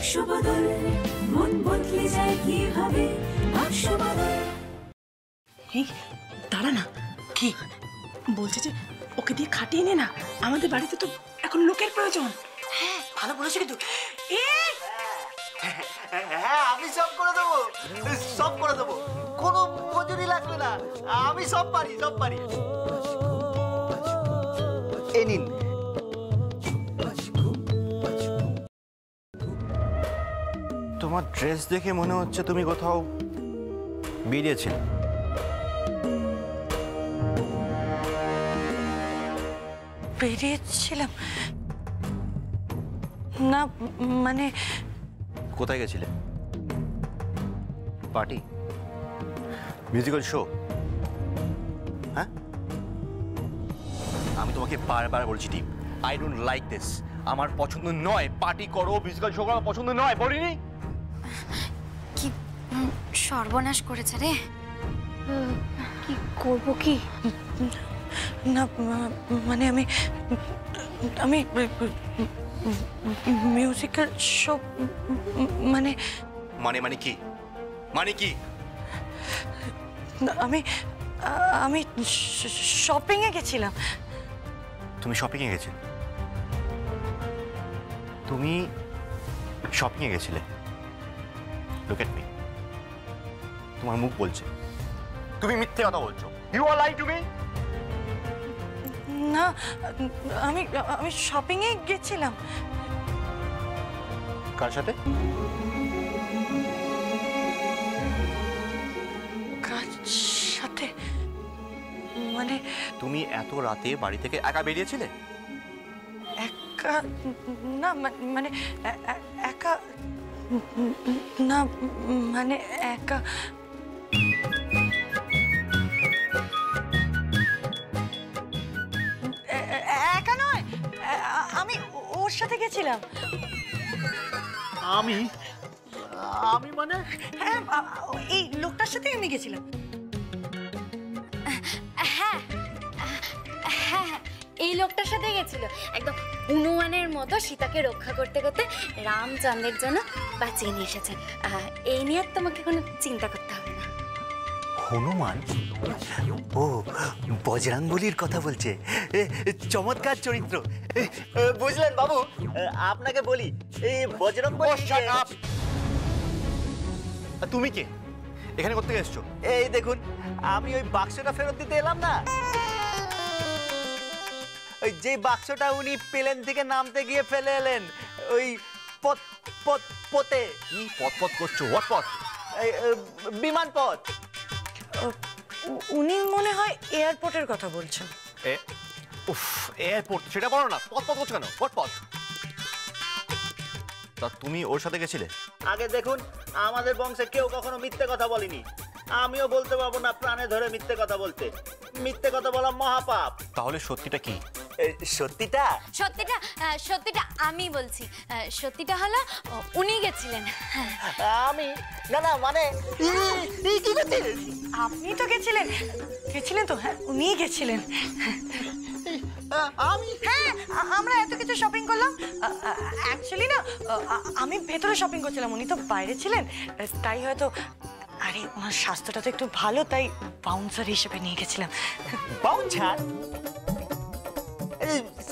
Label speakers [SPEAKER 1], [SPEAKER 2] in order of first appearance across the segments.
[SPEAKER 1] বাক্স বদল মন বদলে যায় কিভাবে বাক্স বদল।
[SPEAKER 2] এই দাঁড়া না, কি বলছে যে ওকে দিয়ে খাটিয়ে নে না, আমাদের বাড়িতে তো এখন লোকের প্রয়োজন। হ্যাঁ ভালো বলেছে কিন্তু।
[SPEAKER 3] হ্যাঁ আমি সব করে দেবো, সব করে দেবো, কোনো মজুরি লাগবে না, আমি সব পারি, সব পারি। এই নিন।
[SPEAKER 4] তোমার ড্রেস দেখে মনে হচ্ছে তুমি কোথাও বেরিয়েছিলে।
[SPEAKER 2] বেরিয়েছিলাম না, মানে
[SPEAKER 4] কোথায় গেছিলে? Party, musical show? হ্যাঁ, আমি তোমাকে বারবার বলছি team, I don't like this. আমার পছন্দ নয় পার্টি করো, মিউজিক্যাল শো করা পছন্দ নয়, বলিনি?
[SPEAKER 5] কি সর্বনাশ করেছে রে, কি করব কি
[SPEAKER 2] না, মানে আমি আমি মিউজিক্যাল শো মানে
[SPEAKER 4] মানে মানে কি, মানে কি?
[SPEAKER 2] আমি আমি শপিং এ গেছিলাম।
[SPEAKER 4] তুমি শপিং এ গেছিলে? তুমি শপিং এ গেছিলে? লুক এট মি, তোমার মুখ বলছে তুমি মিথ্যে কথা বলছো। You are lying to me.
[SPEAKER 2] না, আমি আমি শপিং এ গেছিলাম।
[SPEAKER 4] কার সাথে?
[SPEAKER 2] কার সাথে মানে? তুমি
[SPEAKER 4] এত রাতে বাড়ি থেকে একা বেরিয়েছিলে?
[SPEAKER 2] একা না, মানে একা না, মানে একা একা নয়, আমি ওর সাথে গেছিলাম।
[SPEAKER 3] আমি আমি মানে?
[SPEAKER 2] হ্যাঁ, এই লোকটার সাথে আমি গেছিলাম।
[SPEAKER 5] হ্যাঁ হ্যাঁ, এই লোকটার সাথে গেছিল। একদম হনুমানের মতো সীতাকে রক্ষা করতে করতে রামচন্দ্রের জন্য বাঁচিয়ে নিয়ে এসেছেন। এই নিয়ে তোমাকে কোনো চিন্তা করতে হবে না।
[SPEAKER 3] হনুমান? ও বজরংবলীর কথা বলছে, চমৎকার চরিত্র। বুঝলেন বাবু, আপনাকে বলি এই বজরংবলী।
[SPEAKER 4] তুমি কে? এখানে করতে এসছো?
[SPEAKER 3] এই দেখুন, আমি ওই বাক্সটা ফেরত দিতে এলাম না। ওই যে বাক্সটা উনি প্লেন থেকে নামতে গিয়ে ফেলে এলেন ওই পথে।
[SPEAKER 4] কি পথ করছো? হোয়াট পথ?
[SPEAKER 3] বিমান পথ।
[SPEAKER 2] উনি মনে হয় এয়ারপোর্টের কথা বলছেন।
[SPEAKER 4] উফ, এয়ারপোর্ট সেটা বলো না, পথ করছো কেন? হোয়াট পথ? তা তুমি ওর সাথে গেছিলে?
[SPEAKER 3] আগে দেখুন, আমাদের বংশে কেউ কখনো মিথ্যে কথা বলেনি। আমিও বলতে পারবো না প্রাণে ধরে মিথ্যে কথা বলতে। মিথ্যে কথা বলা মহাপাপ।
[SPEAKER 4] তাহলে সত্যিটা কি?
[SPEAKER 3] সত্যিটা
[SPEAKER 5] সত্যিটা সত্যিটা আমি বলছি। সত্যিটা হলো উনি গেছিলেন।
[SPEAKER 3] আমি না মানে কি করছিস?
[SPEAKER 2] আপনি তো গেছিলেন তো? হ্যাঁ, উনিই গেছিলেন।
[SPEAKER 3] আমি?
[SPEAKER 2] হ্যাঁ, আমরা এত কিছু শপিং করলাম। অ্যাকচুয়ালি না, আমি ভেতরে শপিং করছিলাম, উনি তো বাইরে ছিলেন, তাই হয়তো। আরে ওনার স্বাস্থ্যটা তো একটু ভালো, তাই বাউন্সার হিসেবে নিয়ে গেছিলাম।
[SPEAKER 3] বাউন্সার?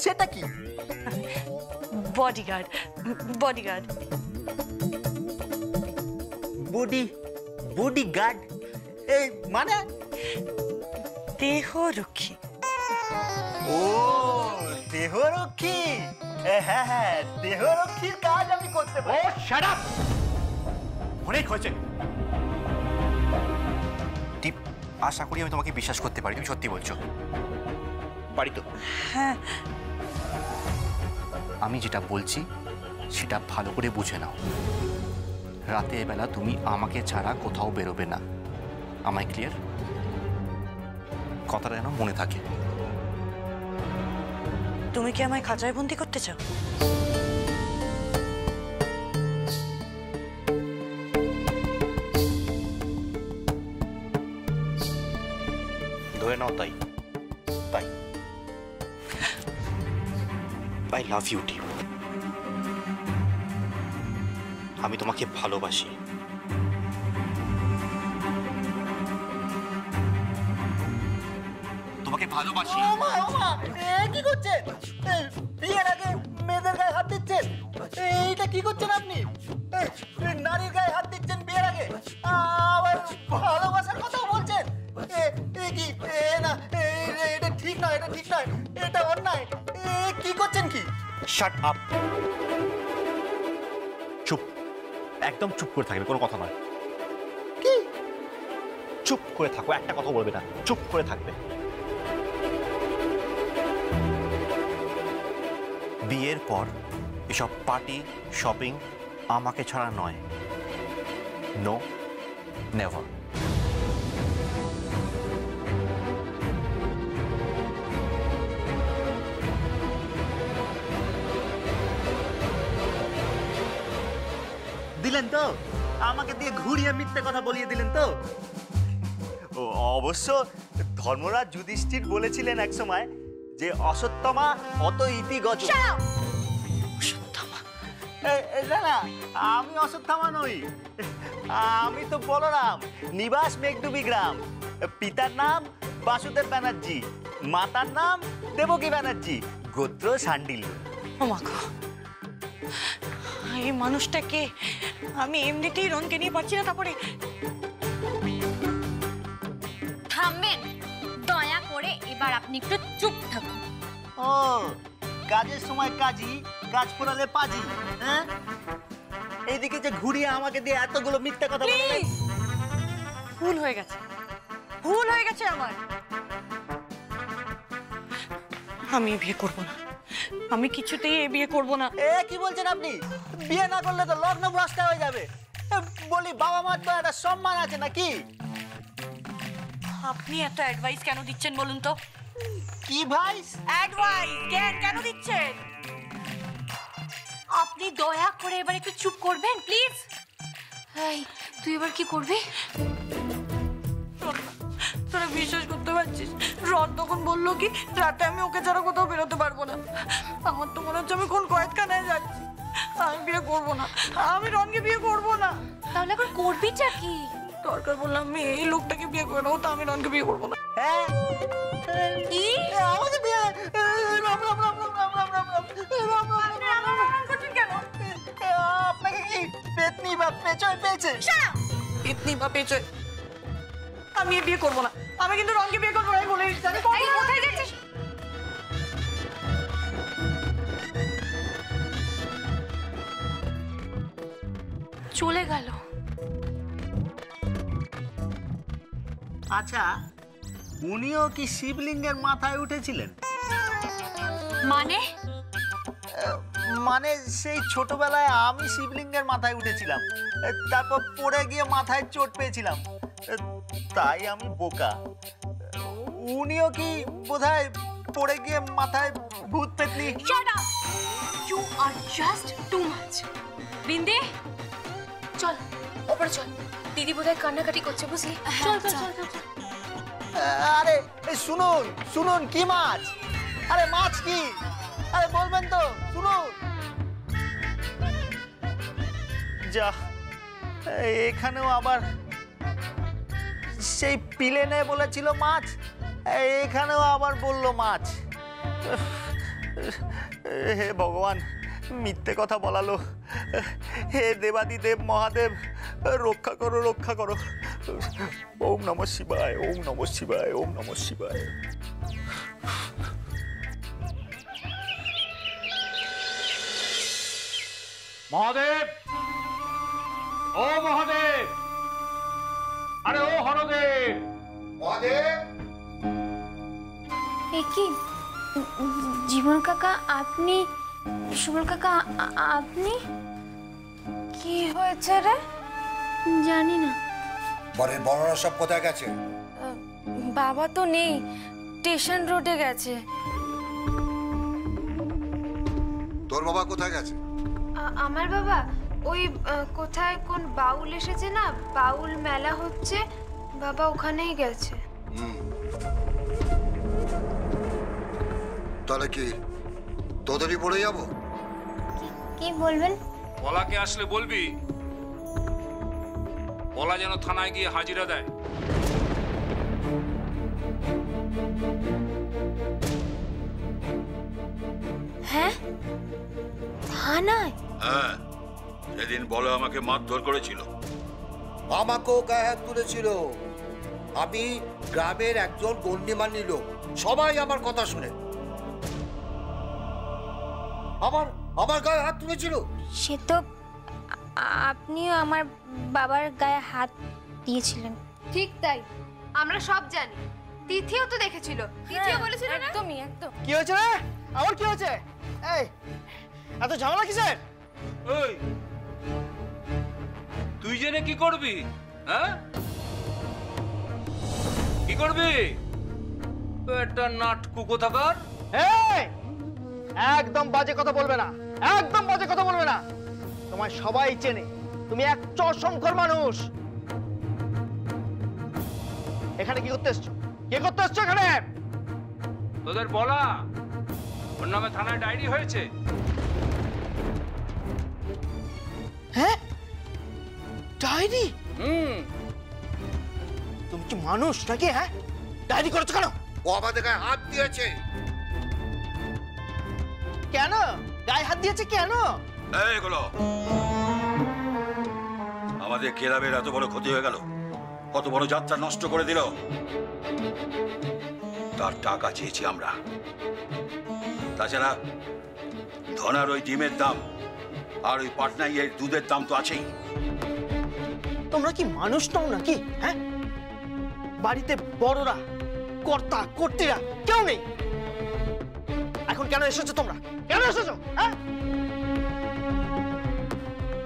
[SPEAKER 3] সেটা কি?
[SPEAKER 2] বডিগার্ড।
[SPEAKER 3] বডিগার্ড এই মানে?
[SPEAKER 2] দেহরক্ষী।
[SPEAKER 3] ও দেহরক্ষী। হ্যাঁ হ্যাঁ, দেহরক্ষীর কাজ আমি করতে পারি।
[SPEAKER 4] ও শাট আপ, অনেক হয়েছে। টিপ, আশা করি আমি তোমাকে বিশ্বাস করতে পারি, তুমি সত্যি বলছো। পারি তো?
[SPEAKER 2] হ্যাঁ।
[SPEAKER 4] আমি যেটা বলছি সেটা ভালো করে বুঝে নাও। রাতের বেলা তুমি আমাকে ছাড়া কোথাও বেরোবে না। আমায় ক্লিয়ার? কথাটা যেন মনে থাকে।
[SPEAKER 2] তুমি কি আমায় খাঁচায় বন্দি করতে চাও?
[SPEAKER 4] ধরে নাও তাই। I love you, Deep. আমি তোমাকে ভালোবাসি। তোমাকে ভালোবাসি।
[SPEAKER 3] ওমা ওমা কি করছেন? বিয়ের আগে মেয়েদের গায়ে হাত দিচ্ছেন, এইটা কি করছেন আপনি? নারীর গায়ে হাত দিচ্ছেন বিয়ের আগে, আবার ভালোবাসার কথা বলছেন। কি না, এটা ঠিক নয়, এটা ঠিক নয়, এটা অন্যায়। কি করছেন কি?
[SPEAKER 4] Shut up. চুপ, একদম চুপ করে থাকবে, কোনো কথা নয়।
[SPEAKER 3] কি?
[SPEAKER 4] চুপ করে থাকো, একটা কথা বলবে না, চুপ করে থাকবে। বিয়ের পর এসব পার্টি শপিং আমাকে ছাড়া নয়। No, never.
[SPEAKER 3] দিলেন তো? আমাকে দিয়ে ঘুরিয়ে মিথ্যে কথা বলিয়ে দিলেন তো? ও অবশ্য ধর্মরাজ যুধিষ্ঠির বলেছিলেন এক সময় যে অশ্বত্থামা অত ইতি গজ। না না, আমি অশ্বত্থামা নই, আমি তো বলরাম, নিবাস মেঘডুবি গ্রাম। পিতার নাম বাসুদেব ব্যানার্জি, মাতার নাম দেবকী ব্যানার্জি, গোত্র শান্ডিল।
[SPEAKER 2] ও মা গো, এই মানুষটাকে আমি এমনিতেই রনকে নিয়ে পারছি না, তারপরে
[SPEAKER 5] থামবেন দয়া করে, এবার আপনি একটু চুপ থাকুন।
[SPEAKER 3] ও, কাজের সময় কাজী, কাজ ফোরালে পাজি। হ্যাঁ, এইদিকে যে ঘুরিয়ে আমাকে দিয়ে এতগুলো মিথ্যে কথা বললেন।
[SPEAKER 2] ভুল হয়ে গেছে, ভুল হয়ে গেছে আমার। আমি বিয়ে করব না, আমি কিছুতেই এ বিয়ে করব না।
[SPEAKER 3] এ কি বলছেন আপনি? বিয়ে না করলে তো লগ্ন ভ্রষ্ট হয়ে যাবে। বলি বাবা মার তো একটা সম্মান আছে নাকি?
[SPEAKER 2] আপনি এত অ্যাডভাইস কেন দিচ্ছেন বলুন তো?
[SPEAKER 3] কি ভাইস?
[SPEAKER 2] অ্যাডভাইস কেন দিচ্ছেন?
[SPEAKER 5] আপনি দয়া করে এবার একটু চুপ করবেন প্লিজ। এই তুই এবার কি করবি?
[SPEAKER 2] তোরা বিশ্বাস করতে পারছিস, রন তখন বললো কি রাতে আমি ওকে ছাড়া কোথাও বেরোতে পারবো না। আমার তো মনে হচ্ছে আমি কোন কয়েদখানায় যাচ্ছি। আমি বিয়ে করবো না, আমি রনকে বিয়ে করবো না।
[SPEAKER 5] তাহলে এখন করবিটা কি?
[SPEAKER 2] দরকার বললাম আমি এই লোকটাকে বিয়ে করে নেবো, তা আমি রনকে বিয়ে করবো না।
[SPEAKER 3] হ্যাঁ,
[SPEAKER 5] কি?
[SPEAKER 3] আমাকে বিয়ে রাম রাম রাম রাম রাম রাম রাম রাম রাম রাম
[SPEAKER 2] করছেন কেন?
[SPEAKER 3] আপনাকে কি পেতনি বা পেঁচয় পেয়েছে?
[SPEAKER 2] ইতনি বা পেঁচে আমি এ বিয়ে করবো না, আমি কিন্তু রনকে বিয়ে করবো না বলে জানি।
[SPEAKER 5] এই কোথায় যাচ্ছিস? চলে গেল।
[SPEAKER 3] আচ্ছা, উনিও কি শিবলিঙ্গের মাথায় উঠেছিলেন?
[SPEAKER 5] মানে
[SPEAKER 3] মানে সেই ছোটবেলায় আমি শিবলিঙ্গের মাথায় উঠেছিলাম, তারপর পড়ে গিয়ে মাথায় চোট পেয়েছিলাম, তাই আমি বোকা। উনিও কি বোধহয় পড়ে গিয়ে মাথায় ভূত পেতনি?
[SPEAKER 5] Shut up! You are just too much. বিন্দে চল ওপরে চল, দিদি বোধহয় কান্নাকাটি করছে বুঝলি। চল চল চল চল।
[SPEAKER 3] আরে শুনুন শুনুন, কি মাছ? আরে মাছ কি? আরে বলবেন তো, শুনুন। যা, এখানেও আবার সেই প্লেনে বলেছিল মাছ, এখানেও আবার বললো মাছ। হে ভগবান, মিথ্যে কথা বলালো। হে দেবাদিদেব মহাদেব, রক্ষা করো রক্ষা করো। ওম নমঃ শিবায়, ওম নমঃ শিবায়, ওম নমঃ শিবায়।
[SPEAKER 6] মহাদেব, ও মহাদেব, আরে ও হরদেব, মহাদেব।
[SPEAKER 5] এ কি জীবন কাকা, আপনি? সুবল কাকা আপনি? কি হয়েছে রে? জানি না।
[SPEAKER 7] বাড়ির বড়রা সব কোথায় গেছে?
[SPEAKER 5] বাবা তো নেই, স্টেশন রোডে গেছে।
[SPEAKER 7] তোর বাবা কোথায় গেছে?
[SPEAKER 8] আমার বাবা ওই কোথায় কোন বাউল এসেছে না, বাউল মেলা হচ্ছে, বাবা ওখানেই গেছে।
[SPEAKER 7] তাহলে কি তোদেরই পড়ে যাবো?
[SPEAKER 8] কি বলবেন?
[SPEAKER 6] পলাকে আসলে বলবি পলা যেন থানায় গিয়ে হাজিরা দেয়।
[SPEAKER 8] হ্যাঁ, থানায়?
[SPEAKER 9] হ্যাঁ, সেদিন বলো আমাকে মারধর করেছিল।
[SPEAKER 7] আমাকেও গায়ে হাত তুলেছিল। আমি গ্রামের একজন গণ্যমান্য লোক, সবাই আমার কথা শুনে আমার গায়ে হাত তুলেছিল।
[SPEAKER 8] সে তো আপনিও আমার বাবার গায়ে হাত দিয়েছিলেন। ঠিক তাই, আমরা সব জানি। তিথিও তো দেখেছিল, তিথিও বলেছিল না? একদমই, একদম।
[SPEAKER 3] কি হয়েছে রে? আমার কি হয়েছে? এই এত ঝামেলা কিসের?
[SPEAKER 6] ওই তুই জেনে কি করবি? হ্যাঁ, কি করবি? একটা নাটকু কোথাকার।
[SPEAKER 3] এই একদম বাজে কথা বলবে না, একদম বাজে কথা বলবে না। তোমায় সবাই চেনে, তুমি এক চশঙ্কর মানুষ। এখানে কি করতে এসছো? কি করতে এসছো এখানে?
[SPEAKER 6] তোদের বলা ওর নামে থানায় ডায়েরি হয়েছে।
[SPEAKER 3] হ্যাঁ, ডায়েরি?
[SPEAKER 6] হুম।
[SPEAKER 3] তুমি কি মানুষ নাকি? হ্যাঁ, ডায়েরি করেছো কেন?
[SPEAKER 7] ও আমাদের গায়ে হাত দিয়েছে।
[SPEAKER 3] কেন গায়ে হাত দিয়েছে? কেন?
[SPEAKER 9] এগুলো আমাদের ক্লাবের এত বড় ক্ষতি হয়ে গেল, কত বড় যাত্রা নষ্ট করে দিল। তার টাকা চেয়েছি আমরা। তাছাড়া ধনার ওই ডিমের দাম আর ওই পাটনাইয়ের দুধের দাম তো আছেই।
[SPEAKER 3] তোমরা কি মানুষ নও নাকি? হ্যাঁ, বাড়িতে বড়রা, কর্তা কর্তীরা কেউ নেই। এখন কেন এসেছো তোমরা? কেন এসেছো? হ্যাঁ,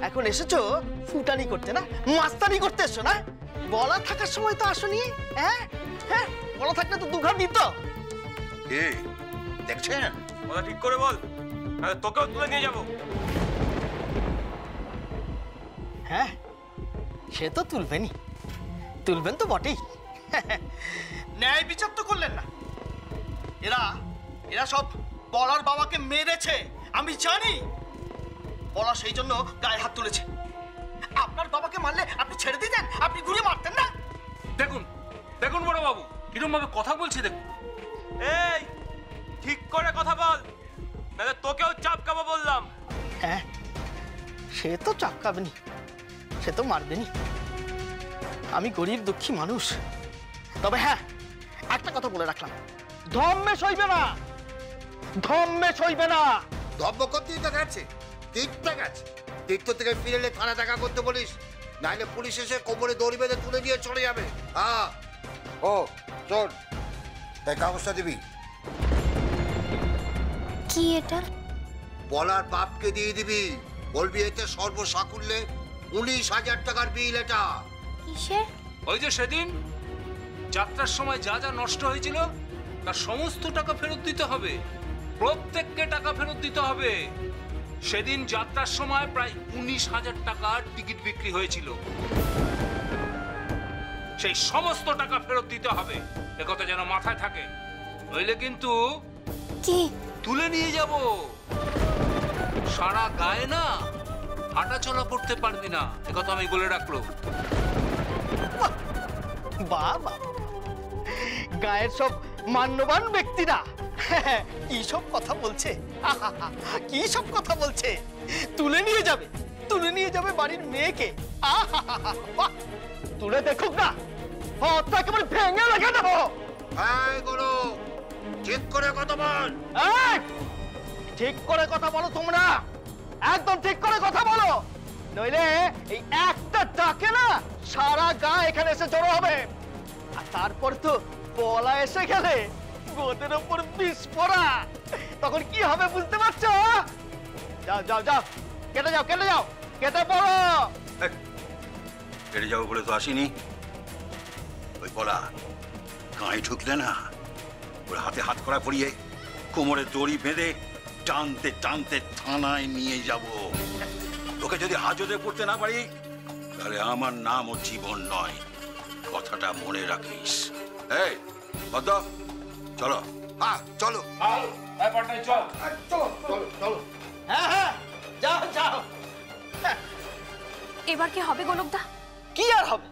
[SPEAKER 3] এখন এসেছো ফুটানি করতে না, মাস্তানি করতে এসছো না? বলা থাকার সময় তো আসনি। হ্যাঁ হ্যাঁ, বলা থাকলে তো দুঘাট দিত।
[SPEAKER 9] এ দেখছেন, কথা ঠিক করে বল, তোকেও তুলে নিয়ে যাবো।
[SPEAKER 3] হ্যাঁ, সে তো তুলবেনই, তুলবেন তো বটেই। ন্যায় বিচার তো করলেন না। এরা এরা সব বলার বাবাকে মেরেছে, আমি জানি। বলা সেই জন্য গায়ে হাত তুলেছে। আপনার বাবাকে মারলে আপনি ছেড়ে দিতেন? আপনি ঘুরে মারতেন না?
[SPEAKER 6] দেখুন দেখুন বড় বাবু কিরম ভাবে কথা বলছে দেখুন।
[SPEAKER 4] এই ঠিক করে কথা বল, নাহলে তোকেও চাপকাবো বললাম।
[SPEAKER 3] হ্যাঁ, সে তো চাপকাবেনি, সে তো মারবেনি। আমি গরিব দুঃখী মানুষ। তবে হ্যাঁ, একটা কথা বলে রাখলাম, ধম্মে সইবে না, ধম্মে সইবে না।
[SPEAKER 7] ধব্য করতেই তো গেছে, তীর্থ গেছে। তীর্থ থেকে ফিরেলে থানা দেখা করতে বলিস, নাইলে পুলিশ এসে কোমরে দড়ি বেঁধে তুলে নিয়ে চলে যাবে। হ্যাঁ, ও শোন, তাই কাগজটা দিবি।
[SPEAKER 8] কি এটা?
[SPEAKER 7] বলার বাপকে দিয়ে দিবি, বলবি এতে সর্বসাকুল্যে 19,000 টাকার বিল। এটা
[SPEAKER 8] কিসের?
[SPEAKER 6] ওই যে সেদিন যাত্রার সময় যা যা নষ্ট হয়েছিল তার সমস্ত টাকা ফেরত দিতে হবে, প্রত্যেককে টাকা ফেরত দিতে হবে। সেদিন যাত্রার সময় প্রায় 19,000 টাকার টিকিট বিক্রি হয়েছিল, সেই সমস্ত টাকা ফেরত দিতে হবে। একথা যেন মাথায় থাকে, নইলে কিন্তু
[SPEAKER 8] কি
[SPEAKER 6] তুলে নিয়ে যাব। সারা গায়ে না হাঁটাচলা করতে পারবি না, একথা আমি বলে রাখলো।
[SPEAKER 3] বাবা, গায়ের সব মান্যবান ব্যক্তিরা কি সব কথা বলছে, কি সব কথা বলছে। তুলে নিয়ে যাবে, তুলে নিয়ে যাবে বাড়ির মেয়েকে। তুলে দেখুক না, হাতটা একেবারে ভেঙে রেখে দেবো।
[SPEAKER 7] এই গুরু, ঠিক করে কথা বল।
[SPEAKER 3] এই, ঠিক করে কথা বলো তোমরা, একদম ঠিক করে কথা বলো, নইলে এই একটা ডাকে না সারা গা এখানে এসে জড়ো হবে। আর তারপর তো বলা এসে গেলে গোদের উপর বিস্ফোরা, তখন কি হবে বুঝতে পারছো? যাও যাও যাও, কেটে যাও, কেটে যাও, কেটে পড়ো।
[SPEAKER 9] কেটে যাবো বলে তো আসিনি। ওই বলা গাঁয়ে ঢুকলে না, ওর হাতে হাত করা পরিয়ে কোমরে দড়ি বেঁধে টানতে টানতে থানায় নিয়ে যাব। তোকে যদি হাজতে পড়তে না পারি, তাহলে আমার নাম ও জীবন নয়, কথাটা মনে রাখিস। এই বদ্ধ, চলো।
[SPEAKER 7] হ্যাঁ চলো,
[SPEAKER 6] চল।
[SPEAKER 7] চলো চলো চলো।
[SPEAKER 3] হ্যাঁ হ্যাঁ, যাও যাও,
[SPEAKER 8] এবার কি হবে গোলকদা?
[SPEAKER 3] কি আর হবে,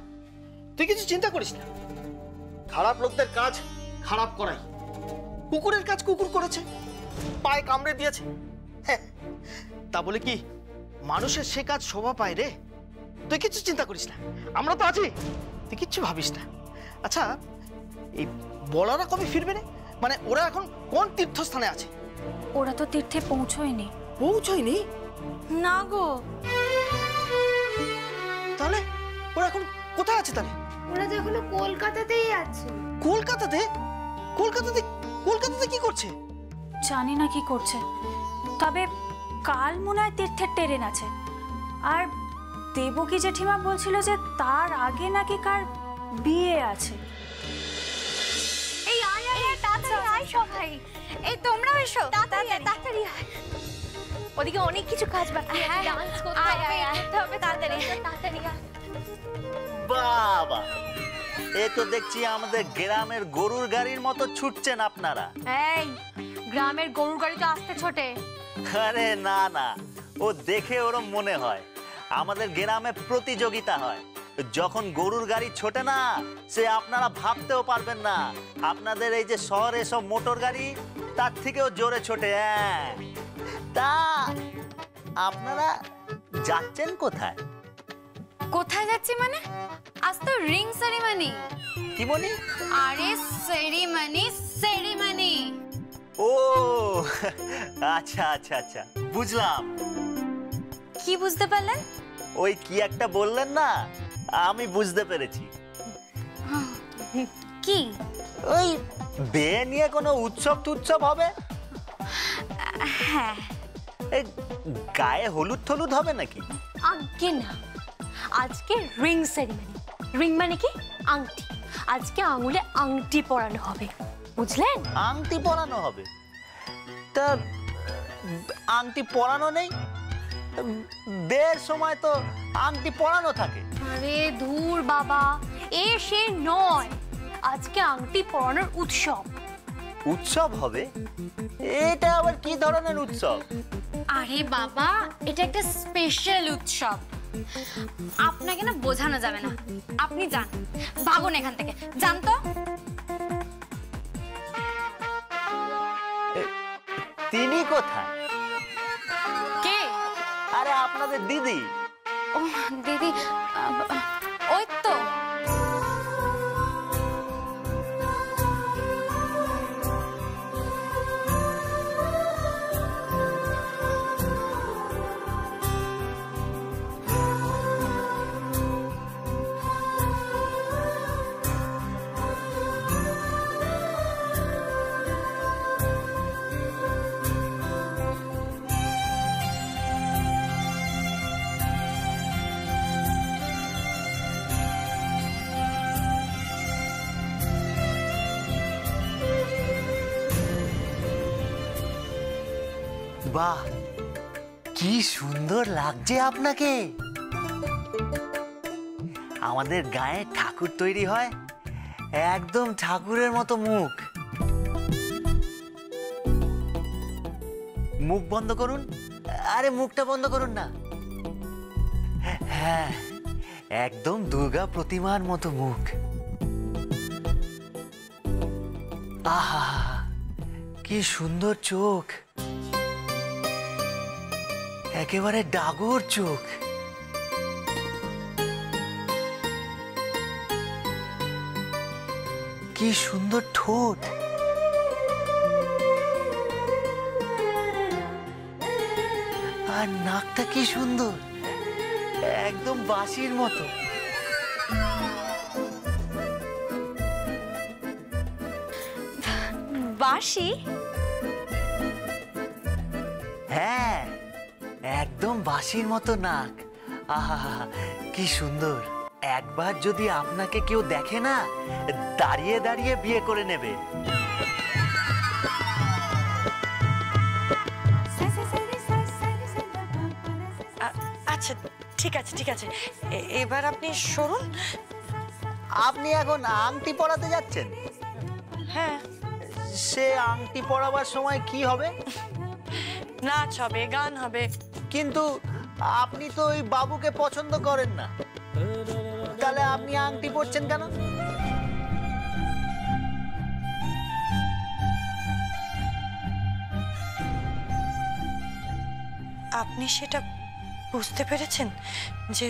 [SPEAKER 3] তুই কিছু চিন্তা করিস না। খারাপ লোকদের কাজ খারাপ করাই। কুকুরের কাজ কুকুর করেছে, পায়ে কামড়ে দিয়েছে, হ্যাঁ, তা বলে কি মানুষের সে কাজ শোভা পায় রে? তুই কিছু চিন্তা করিস না, আমরা তো আছি, তুই কিচ্ছু ভাবিস না। আচ্ছা, এই বলারা কবে ফিরবে রে? মানে ওরা এখন কোন তীর্থস্থানে আছে?
[SPEAKER 8] ওরা তো তীর্থে পৌঁছয়নি।
[SPEAKER 3] পৌঁছয়নি?
[SPEAKER 8] না গো।
[SPEAKER 3] তাহলে ওরা এখন কোথায় আছে? তাহলে
[SPEAKER 8] ওরা তো এখনো কলকাতাতেই আছে।
[SPEAKER 3] কলকাতাতে? কলকাতাতে? কলকাতাতে কি করছে?
[SPEAKER 10] জানি না কি করছে, তবে কাল মনে হয় তীর্থের ট্রেন আছে। আর দেবকী জেঠিমা বলছিল যে তার আগে নাকি কার বিয়ে আছে।
[SPEAKER 8] এই আয় আয় তাড়াতাড়ি আয় সবাই। এই তোমরাও এসো, তাড়াতাড়ি আয়। ওদিকে অনেক কিছু কাজ বাকি আছে, ডান্স করতে হবে, তাড়াতাড়ি আয়।
[SPEAKER 11] বাবা, এ তো দেখছি আমাদের গ্রামের গরুর গাড়ির মতো ছুটছেন আপনারা।
[SPEAKER 8] এই গ্রামের গরুর গাড়ি তো আসতে ছোটে।
[SPEAKER 11] আরে না না, ও দেখে ওরম মনে হয় আমাদের গ্রামে প্রতিযোগিতা হয়। যখন গরুর গাড়ি ছোটে না, সে আপনারা ভাবতেও পারবেন না। আপনাদের এই যে শহরে সব মোটর গাড়ি, তার থেকেও জোরে ছোটে। হ্যাঁ, তা আপনারা যাচ্ছেন কোথায়?
[SPEAKER 5] কোথায় যাচ্ছি মানে? আজ তো রিং সেরিমনি।
[SPEAKER 11] কি বলি?
[SPEAKER 5] আরে সেরিমনি, সেরিমনি।
[SPEAKER 11] ও আচ্ছা আচ্ছা আচ্ছা, বুঝলাম।
[SPEAKER 5] কি বুঝতে পারলেন?
[SPEAKER 11] ওই কি একটা বললেন না, আমি বুঝতে পেরেছি।
[SPEAKER 5] কি?
[SPEAKER 11] ওই বিয়ে নিয়ে কোনো উৎসব টুৎসব হবে?
[SPEAKER 5] হ্যাঁ।
[SPEAKER 11] এই গায়ে হলুদ টলুদ হবে নাকি?
[SPEAKER 8] আগে না, আজকে রিং সেরিমনি। রিং মানে কি? আংটি। আজকে আঙুলে আংটি পরানো হবে, বুঝলেন?
[SPEAKER 11] আংটি পরানো হবে? তা আংটি পরানো নেই? বিয়ের সময় তো আংটি পরানো থাকে।
[SPEAKER 8] আরে ধুর বাবা, এ সে নয়, আজকে আংটি পরানোর উৎসব।
[SPEAKER 11] উৎসব হবে? এটা আবার কি ধরনের উৎসব?
[SPEAKER 5] আরে বাবা, এটা একটা স্পেশাল উৎসব। আপনাকে না বোঝানো যাবে না। আপনি যান, ভাগুন এখান থেকে, যান তো।
[SPEAKER 11] তিনি কোথায়?
[SPEAKER 5] কে?
[SPEAKER 11] আরে আপনাদের দিদি।
[SPEAKER 5] ও দিদি, ওই তো।
[SPEAKER 11] বাহ, কি সুন্দর লাগছে আপনাকে। আমাদের গায়ে ঠাকুর তৈরি হয়, একদম ঠাকুরের মতো মুখ। মুখ বন্ধ করুন। আরে মুখটা বন্ধ করুন না। হ্যাঁ, একদম দুর্গা প্রতিমার মতো মুখ। আহা, কি সুন্দর চোখ, একেবারে ডাগর চোখ। কি সুন্দর ঠোঁট, আর নাকটা কি সুন্দর, একদম বাঁশির মতো।
[SPEAKER 8] বাঁশি?
[SPEAKER 11] হ্যাঁ, একদম বাঁশির মতো নাক। আহা, কি সুন্দর। একবার যদি আপনাকে কেউ দেখে না, দাঁড়িয়ে দাঁড়িয়ে বিয়ে করে নেবে।
[SPEAKER 2] আচ্ছা ঠিক আছে ঠিক আছে, এবার আপনি সরুন।
[SPEAKER 11] আপনি এখন আংটি পরাতে যাচ্ছেন?
[SPEAKER 2] হ্যাঁ।
[SPEAKER 11] সে আংটি পরাবার সময় কি হবে?
[SPEAKER 2] নাচ হবে, গান হবে।
[SPEAKER 11] কিন্তু আপনি তো ওই বাবুকে পছন্দ করেন না, তাহলে আপনি আংটি পরছেন কেন?
[SPEAKER 2] আপনি সেটা বুঝতে পেরেছেন যে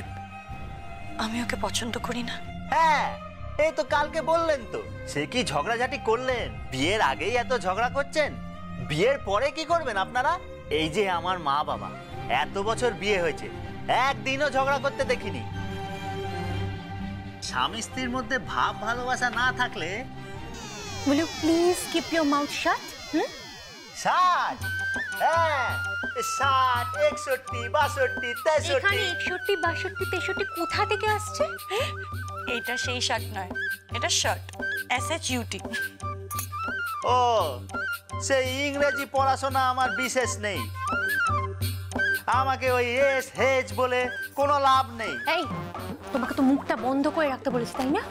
[SPEAKER 2] আমি ওকে পছন্দ করি না?
[SPEAKER 11] হ্যাঁ, এই তো কালকে বললেন তো। সে কি ঝগড়াঝাটি করলেন? বিয়ের আগেই এত ঝগড়া করছেন, বিয়ের পরে কি করবেন আপনারা? এই যে আমার মা বাবা, এত বছর বিয়ে হয়েছে, একদিনও ঝগড়া করতে দেখিনি। স্বামী স্ত্রীর মধ্যে ভাব ভালোবাসা না থাকলে
[SPEAKER 8] Will you please keep your mouth shut?
[SPEAKER 11] 60, হ্যাঁ 60, 61, 62, 63।
[SPEAKER 8] এখানে 61, 62, 63 কোথা থেকে আসছে?
[SPEAKER 2] এটা সেই শার্ট নয়, এটা শার্ট, SHUT।
[SPEAKER 11] ও, সেই ইংরেজি পড়াশোনা আমার বিশেষ নেই, আমাকে ওই এস হেজ বলে কোনো লাভ নেই।
[SPEAKER 8] এই, তোমাকে তো মুখটা বন্ধ করে রাখতে বলেছি, তাই না?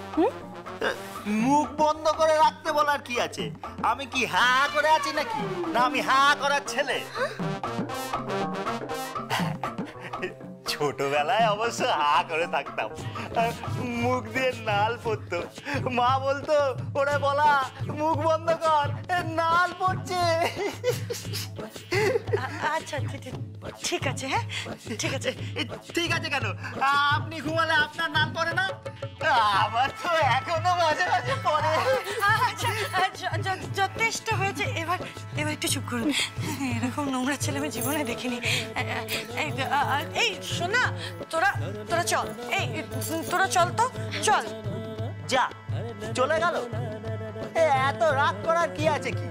[SPEAKER 11] মুখ বন্ধ করে রাখতে বলার কি আছে? আমি কি হা করে আছি নাকি? না আমি হা করার ছেলে? ছোটবেলায় অবশ্য হা করে থাকতাম, মুখ দিয়ে নাল পড়তো। মা বলতো, ওরে বলা মুখ বন্ধ কর, নাল পড়ছে।
[SPEAKER 2] আচ্ছা ঠিক আছে, হ্যাঁ ঠিক আছে।
[SPEAKER 11] ঠিক আছে কেন? আপনি ঘুমালে আপনার নাল পড়ে না? আমার তো এখনো মাঝে মাঝে পড়ে।
[SPEAKER 2] আচ্ছা যথেষ্ট হয়েছে, এবার একটু চুপ করুন। এরকম নোংরা ছেলে আমি জীবনে দেখিনি। এই শোনা, তোরা চল, এই তোরা চল তো, চল।
[SPEAKER 11] যা, চলে গেল? এত রাগ করার কি আছে কি?